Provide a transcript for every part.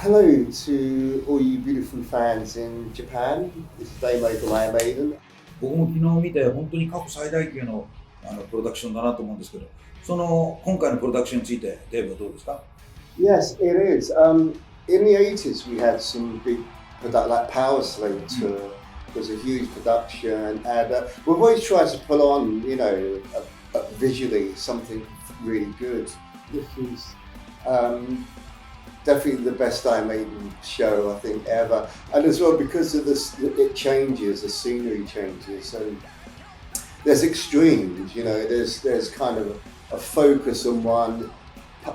Hello to all you beautiful fans in Japan. This is Damo from Iron Maiden. 僕も昨日見て本当に過去最大級のプロダクションだなと思うんですけど、その今回のプロダクションについてデーブはどうですか？ Yes, it is. In the 80s, we had some big like Power Slave tour. It was a huge production, and we've always tried to pull on, visually something really good. This is definitely the best Iron Maiden show I think ever, and as well because of this, it changes, the scenery changes. So there's extremes, there's kind of a focus on one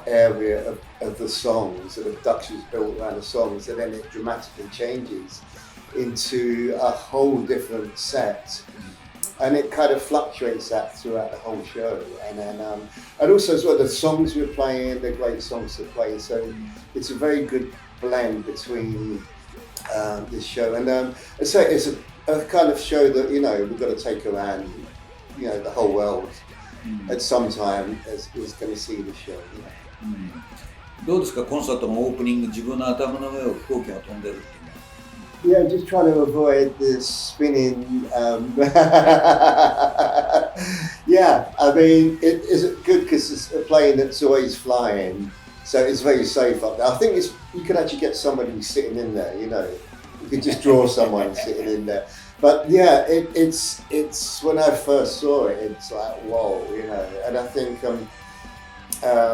area of the songs, and the production is built around the songs, and then it dramatically changes into a whole different set, and it kind of fluctuates that throughout the whole show. And then and also as well, the songs we're playing, they're great songs to play, so it's a very good blend between this show, and so it's a kind of show that we've got to take around the whole world at some time is going to see the show. どうですか、コンサートのオープニング、自分の頭の上を飛行機が飛んでるっていうのは。Yeah, just trying to avoid the spinning. Yeah, I mean, it is good because it's a plane that's always flying, so it's very safe up there. I think you could actually get somebody sitting in there. You could just draw someone sitting in there. But yeah, it's when I first saw it, it's like whoa, and I think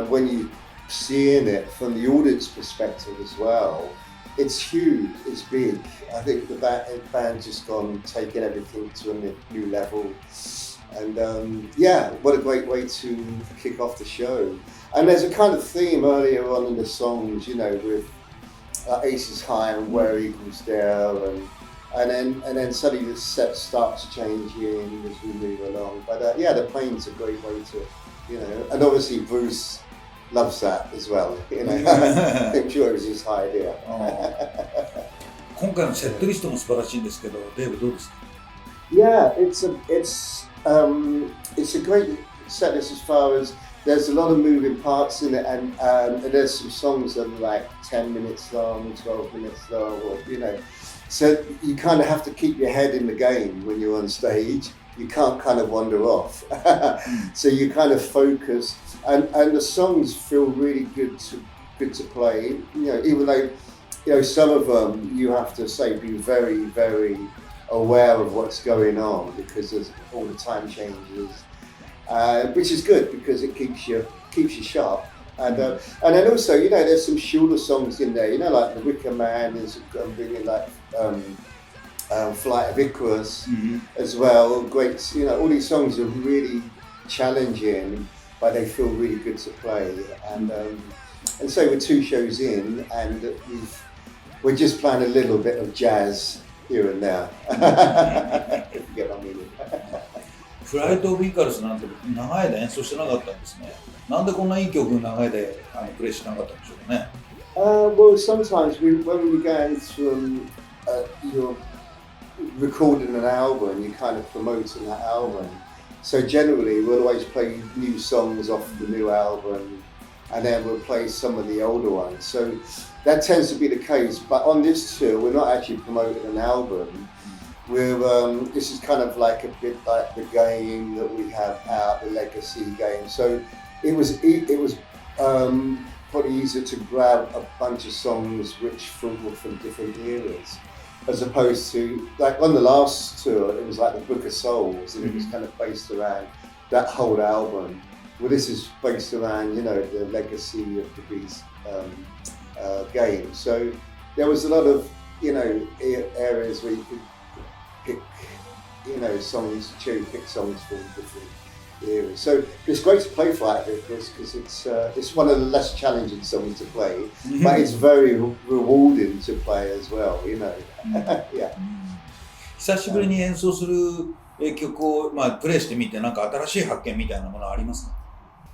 when you seeing it from the audience perspective as well. It's huge, it's big. I think the band just taking everything to a new level. And what a great way to kick off the show. And there's a kind of theme earlier on in the songs, with Aces High and Where Eagles Dare, and then suddenly the set starts changing as we move along. But the plane's a great way to, and obviously Bruce loves that as well. I'm sure it was his idea. 今回のセットリストも素晴らしいんですけど、デーブどうですか？ Yeah, it's a great set list as far as there's a lot of moving parts in it, and there's some songs that are like 10 minutes long, 12 minutes long, or so you kind of have to keep your head in the game when you're on stage. You can't kind of wander off. So you kind of focus, and the songs feel really good to play. Even though some of them you have to be very, very aware of what's going on because there's all the time changes, which is good because it keeps you sharp. And then also there's some shorter songs in there. Like the Wicker Man is bringing like. Flight of Icarus as well. Great, all these songs are really challenging, but they feel really good to play. And so we're 2 shows in, and we're just playing a little bit of jazz here and there. If you get what I mean. フライト・オブ・イカルスなんて長い間演奏してなかったんですね。なんでこんないい曲長い間プレイしなかったんでしょうかね。Well, sometimes when we go from you're recording an album, you kind of promoting that album. So generally, we'll always play new songs off the new album, and then we'll play some of the older ones. So that tends to be the case. But on this tour, we're not actually promoting an album. This is kind of like a bit like the game that we have out, the Legacy game. So it was probably easier to grab a bunch of songs which were from different eras, as opposed to like on the last tour it was like the Book of Souls, and it was kind of based around that whole album. Well, this is based around the legacy of the Beast game. So there was a lot of areas where you could pick songs, cherry pick songs from different eras. So it's great to play Flight of Icarus because it's one of the less challenging songs to play, but it's very rewarding to play as well. Yeah. 久しぶりに演奏する曲をプレイしてみて、なんか新しい発見みたいなものありますか？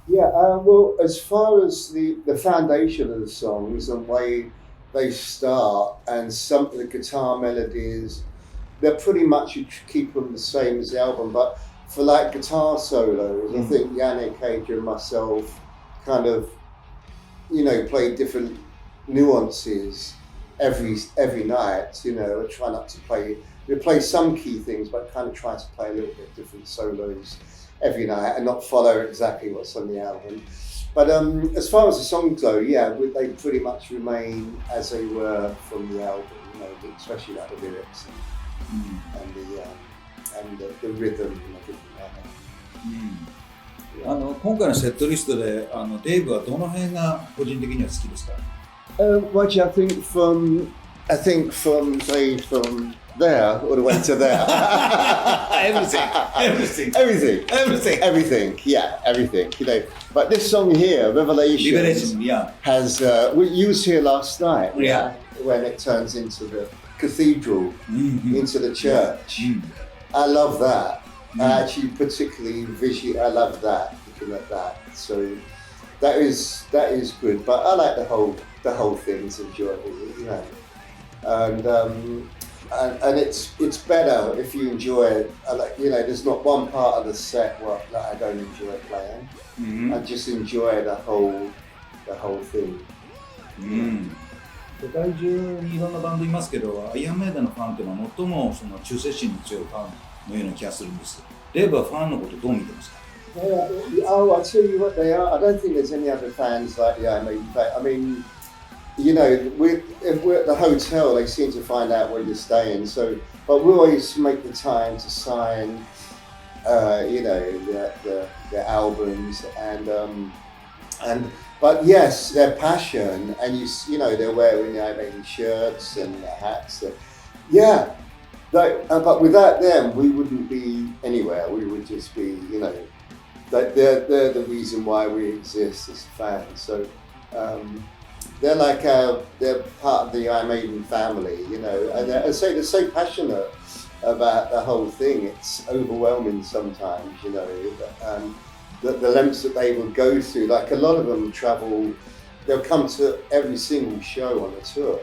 Yeah. Well, as far as the foundation of the songs and the way they start, and some of the guitar melodies, they're pretty much, you keep them the same as the album, but for like guitar solos, I think Yannick, Adrian, and myself kind of, played different nuances every night. You know, I try not to play some key things, but kind of try to play a little bit different solos every night and not follow exactly what's on the album. But as far as the songs go, yeah, they pretty much remain as they were from the album. You know, especially like the lyrics and the rhythm and everything like that. 今回のセットリストでデイブはどの辺が個人的には好きですか？ Well, I think from there all the way to there. Everything. Yeah, everything. You know, but this song here, Revelation, yeah. has you was here last night. Yeah, when it turns into the cathedral, into the church. I love that. I actually particularly I love that, looking at that. So that is good. But I like the whole thing. It's enjoyable, you know. And it's better if you enjoy it. Like, you know, there's not one part of the set that I don't enjoy playing. I just enjoy the whole thing. 世界中にいろんなバンドいますけど、アイアンメイデンのファンっていうのは最もその忠誠心の強いファンのような気がするんです。デーブはファンのことどう見てますか？ I'll tell you what they are. I don't think there's any other fans like the Iron Maiden. I mean, you know, if we're at the hotel, they seem to find out where you're staying. So, but we always make the time to sign, you know, the albums but yes, their passion, and you know, they're wearing the Iron Maiden shirts and the hats. Yeah, but without them, we wouldn't be anywhere. We would just be, you know, they're the reason why we exist as fans. So. They're like they're part of the Iron Maiden family, you know, and they're so passionate about the whole thing. It's overwhelming sometimes, you know, the lengths that they will go through. Like a lot of them they'll come to every single show on the tour.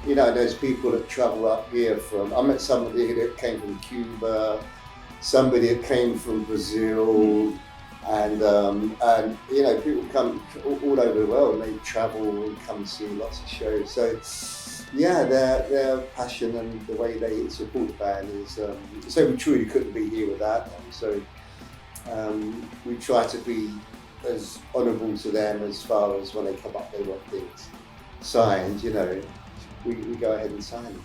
You know, there's people that travel up here I met somebody that came from Cuba, somebody that came from Brazil. And you know, people come all over the world and they travel and come see lots of shows. So yeah, their passion and the way they support the band is so we truly couldn't be here without them. So we try to be as honourable to them as far as when they come up they want things signed, you know, we go ahead and sign them.